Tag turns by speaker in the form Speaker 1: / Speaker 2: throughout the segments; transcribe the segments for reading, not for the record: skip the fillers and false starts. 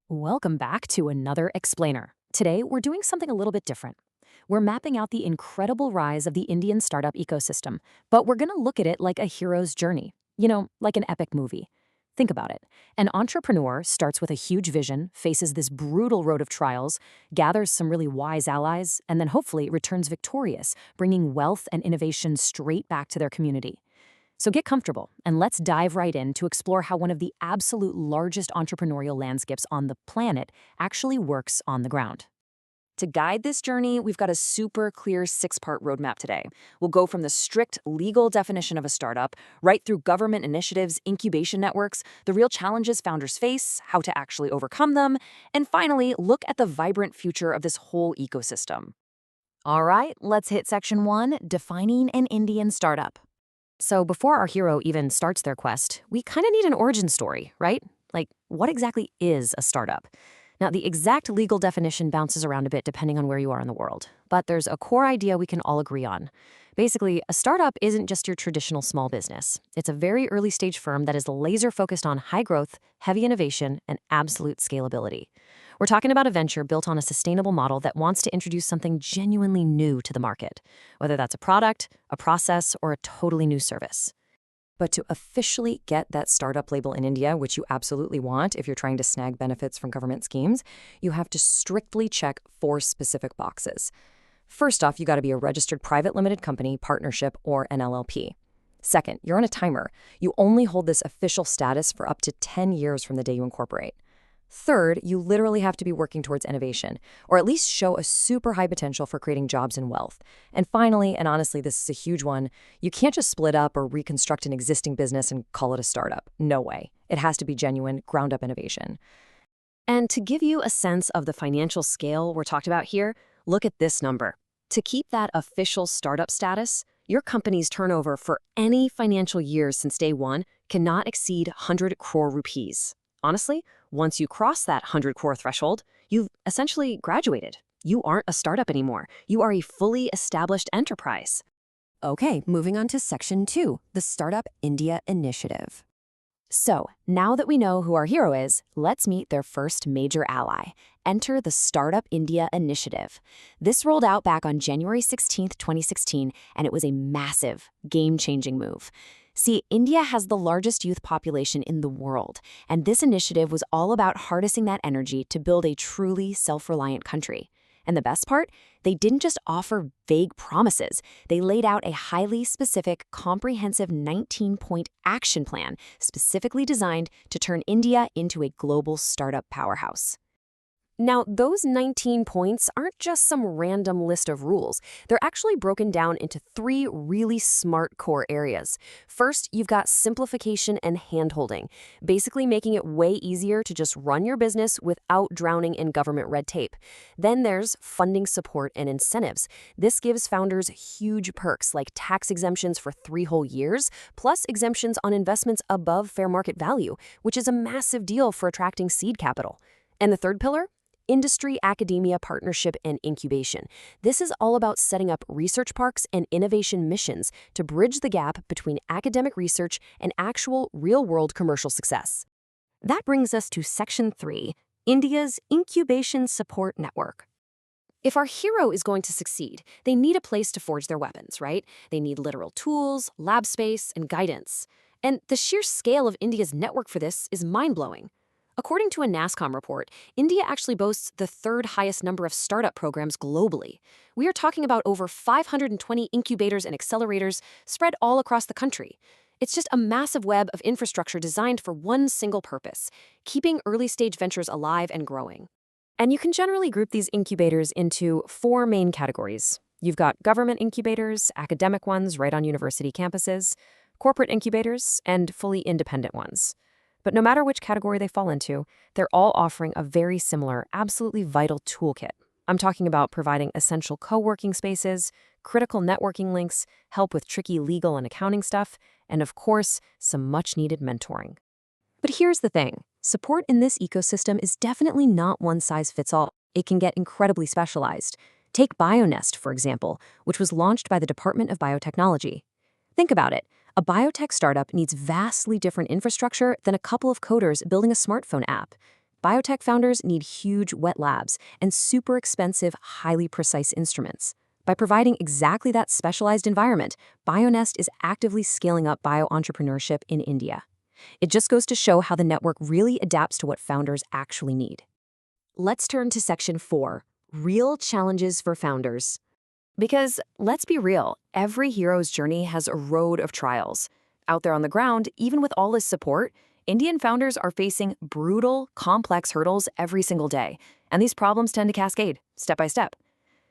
Speaker 1: Welcome back to another Explainer. Today, we're doing something a little bit different. We're mapping out the incredible rise of the Indian startup ecosystem, but we're going to look at it like a hero's journey. Like an epic movie. Think about it. An entrepreneur starts with a huge vision, faces this brutal road of trials, gathers some really wise allies, and then hopefully returns victorious, bringing wealth and innovation straight back to their community. So get comfortable and let's dive right in to explore how one of the absolute largest entrepreneurial landscapes on the planet actually works on the ground. To guide this journey, we've got a super clear six-part roadmap today. We'll go from the strict legal definition of a startup, right through government initiatives, incubation networks, the real challenges founders face, how to actually overcome them, and finally, look at the vibrant future of this whole ecosystem. All right, let's hit section 1, defining an Indian startup. So before our hero even starts their quest, we kind of need an origin story, right? Like, what exactly is a startup? Now, the exact legal definition bounces around a bit depending on where you are in the world, but there's a core idea we can all agree on. Basically, a startup isn't just your traditional small business. It's a very early stage firm that is laser focused on high growth, heavy innovation, and absolute scalability. We're talking about a venture built on a sustainable model that wants to introduce something genuinely new to the market, whether that's a product, a process, or a totally new service. But to officially get that startup label in India, which you absolutely want if you're trying to snag benefits from government schemes, you have to strictly check 4 specific boxes. First off, you got to be a registered private limited company, partnership, or an LLP. Second, you're on a timer. You only hold this official status for up to 10 years from the day you incorporate. Third, you literally have to be working towards innovation, or at least show a super high potential for creating jobs and wealth. And finally, and honestly, this is a huge one, you can't just split up or reconstruct an existing business and call it a startup. No way. It has to be genuine, ground-up innovation. And to give you a sense of the financial scale we're talking about here, look at this number. To keep that official startup status, your company's turnover for any financial year since day one cannot exceed 100 crore rupees. Honestly, once you cross that 100 crore threshold, you've essentially graduated. You aren't a startup anymore. You are a fully established enterprise. Okay, moving on to section 2, the Startup India Initiative. So, now that we know who our hero is, let's meet their first major ally. Enter the Startup India Initiative. This rolled out back on January 16th, 2016, and it was a massive, game-changing move. See, India has the largest youth population in the world, and this initiative was all about harnessing that energy to build a truly self-reliant country. And the best part? They didn't just offer vague promises. They laid out a highly specific, comprehensive 19-point action plan specifically designed to turn India into a global startup powerhouse. Now, those 19 points aren't just some random list of rules. They're actually broken down into 3 really smart core areas. First, you've got simplification and handholding, basically making it way easier to just run your business without drowning in government red tape. Then there's funding support and incentives. This gives founders huge perks like tax exemptions for 3 whole years, plus exemptions on investments above fair market value, which is a massive deal for attracting seed capital. And the third pillar? Industry, academia, partnership, and incubation. This is all about setting up research parks and innovation missions to bridge the gap between academic research and actual real-world commercial success. That brings us to Section 3, India's Incubation Support Network. If our hero is going to succeed, they need a place to forge their weapons, right? They need literal tools, lab space, and guidance. And the sheer scale of India's network for this is mind-blowing. According to a NASCOM report, India actually boasts the 3rd highest number of startup programs globally. We are talking about over 520 incubators and accelerators spread all across the country. It's just a massive web of infrastructure designed for one single purpose, keeping early-stage ventures alive and growing. And you can generally group these incubators into 4 main categories. You've got government incubators, academic ones right on university campuses, corporate incubators, and fully independent ones. But no matter which category they fall into, they're all offering a very similar, absolutely vital toolkit. I'm talking about providing essential co-working spaces, critical networking links, help with tricky legal and accounting stuff, and of course, some much-needed mentoring. But here's the thing. Support in this ecosystem is definitely not one-size-fits-all. It can get incredibly specialized. Take BioNest, for example, which was launched by the Department of Biotechnology. Think about it. A biotech startup needs vastly different infrastructure than a couple of coders building a smartphone app. Biotech founders need huge wet labs and super expensive, highly precise instruments. By providing exactly that specialized environment, BioNest is actively scaling up bio-entrepreneurship in India. It just goes to show how the network really adapts to what founders actually need. Let's turn to Section 4, Real Challenges for Founders. Because, let's be real, every hero's journey has a road of trials. Out there on the ground, even with all this support, Indian founders are facing brutal, complex hurdles every single day, and these problems tend to cascade, step by step.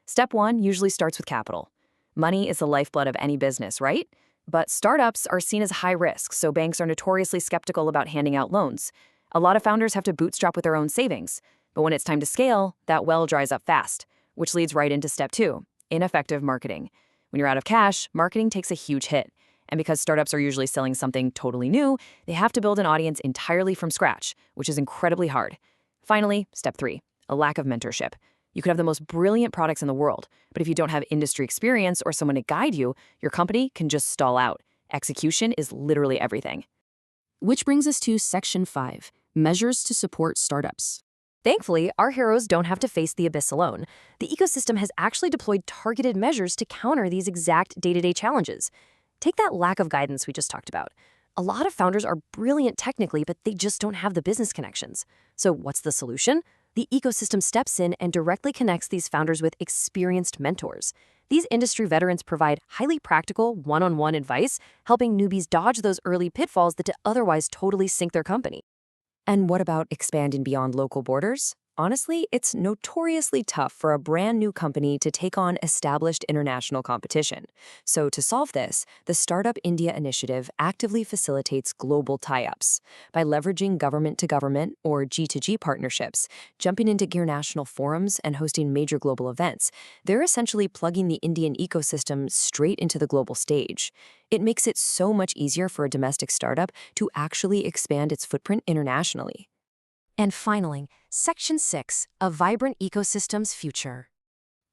Speaker 1: Step 1 usually starts with capital. Money is the lifeblood of any business, right? But startups are seen as high risk, so banks are notoriously skeptical about handing out loans. A lot of founders have to bootstrap with their own savings, but when it's time to scale, that well dries up fast, which leads right into Step 2, ineffective marketing. When you're out of cash, marketing takes a huge hit. And because startups are usually selling something totally new, they have to build an audience entirely from scratch, which is incredibly hard. Finally, Step 3, a lack of mentorship. You could have the most brilliant products in the world, but if you don't have industry experience or someone to guide you, your company can just stall out. Execution is literally everything. Which brings us to Section 5, Measures to Support Startups. Thankfully, our heroes don't have to face the abyss alone. The ecosystem has actually deployed targeted measures to counter these exact day-to-day challenges. Take that lack of guidance we just talked about. A lot of founders are brilliant technically, but they just don't have the business connections. So what's the solution? The ecosystem steps in and directly connects these founders with experienced mentors. These industry veterans provide highly practical, one-on-one advice, helping newbies dodge those early pitfalls that otherwise totally sink their company. And what about expanding beyond local borders? Honestly, it's notoriously tough for a brand new company to take on established international competition. So to solve this, the Startup India initiative actively facilitates global tie-ups. By leveraging government-to-government or G2G partnerships, jumping into Gear National forums, and hosting major global events, they're essentially plugging the Indian ecosystem straight into the global stage. It makes it so much easier for a domestic startup to actually expand its footprint internationally. And finally, Section 6, A Vibrant Ecosystem's Future.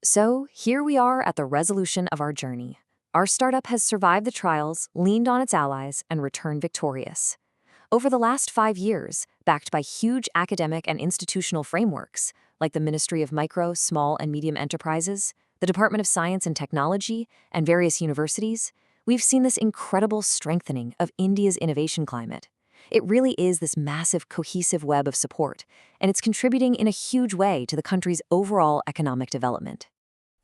Speaker 1: So here we are at the resolution of our journey. Our startup has survived the trials, leaned on its allies, and returned victorious. Over the last 5 years, backed by huge academic and institutional frameworks, like the Ministry of Micro, Small, and Medium Enterprises, the Department of Science and Technology, and various universities, we've seen this incredible strengthening of India's innovation climate. It really is this massive, cohesive web of support, and it's contributing in a huge way to the country's overall economic development.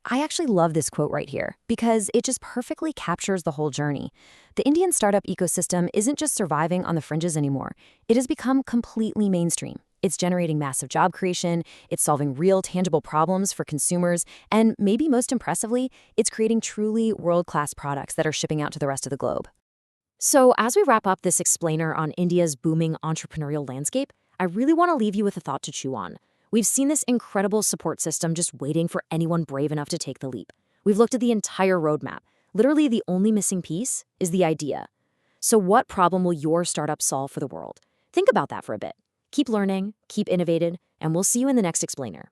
Speaker 1: I actually love this quote right here because it just perfectly captures the whole journey. The Indian startup ecosystem isn't just surviving on the fringes anymore. It has become completely mainstream. It's generating massive job creation, it's solving real, tangible problems for consumers, and maybe most impressively, it's creating truly world-class products that are shipping out to the rest of the globe. So as we wrap up this explainer on India's booming entrepreneurial landscape, I really want to leave you with a thought to chew on. We've seen this incredible support system just waiting for anyone brave enough to take the leap. We've looked at the entire roadmap. Literally, the only missing piece is the idea. So what problem will your startup solve for the world? Think about that for a bit. Keep learning, keep innovating, and we'll see you in the next explainer.